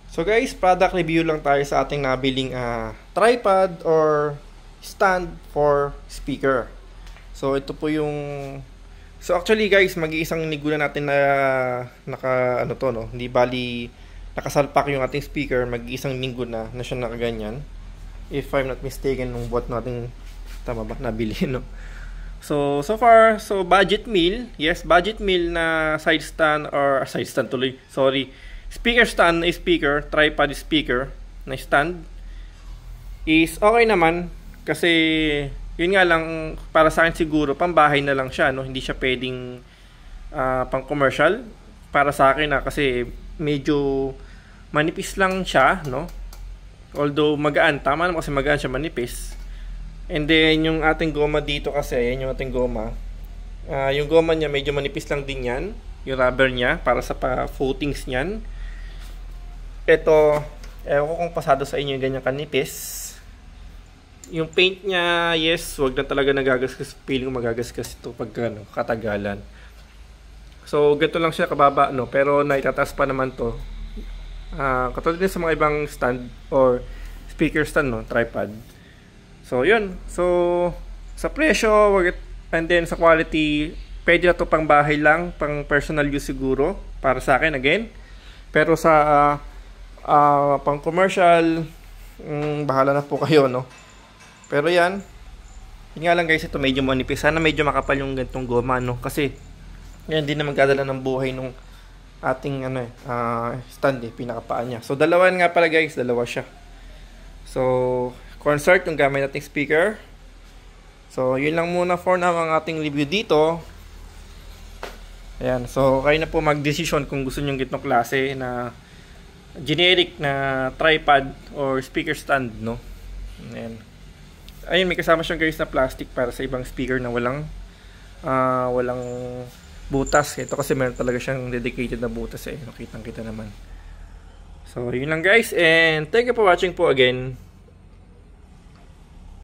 So guys, product review lang tayo sa ating nabiling tripod or stand for speaker. So ito po yung actually guys, mag-iisang linggo na natin na hindi bali nakasalpak yung ating speaker, mag-iisang linggo na siya nakaganyan. If I'm not mistaken, nung bot natin tama ba nabili, no? So far, budget meal. Yes, budget meal na side stand tuloy. Sorry. Speaker stand na speaker, tripod speaker na stand is okay naman kasi yun nga lang para sa akin siguro pambahay na lang siya, no? Hindi siya pwedeng pang commercial para sa akin kasi medyo manipis lang siya, no? Although magaan, tama naman kasi magaan siya, manipis. And then yung ating goma dito kasi, yan yung ating goma. Yung goma niya medyo manipis lang din yan, yung rubber niya para sa footings niyan. Ito, ewan ko kung pasado sa inyo yung ganyan kanipis. Yung paint niya, yes, wag na talaga nagagasgas. Feeling ko magagasgas ito pag katagalan. So, ganito lang siya kababa, no? Pero naitataas pa naman to. Katulad din sa mga ibang stand or speaker stand, no? Tripod. So, yun. So, sa presyo, and then sa quality, pwede na to pang bahay lang, pang personal use siguro, para sa akin, again. Pero sa pang commercial, bahala na po kayo, no? Pero yan, yun nga lang guys, ito medyo manipis. Sana medyo makapal yung ganitong goma, no? Kasi, yan din na magdadala ng buhay nung ating stand, pinakapaan niya. So, dalawa nga pala guys, dalawa siya. So, concert yung gamit nating speaker. So, yun lang muna for now ang ating review dito. Ayan, so kayo na po mag-decision kung gusto nyo gitong klase na generic na tripod or speaker stand, no? Ayan. Ayun, may kasama siyang guys na plastic para sa ibang speaker na walang butas. Ito kasi meron talaga siyang dedicated na butas, nakitang-kita naman. So, yun lang guys, and thank you for watching po again.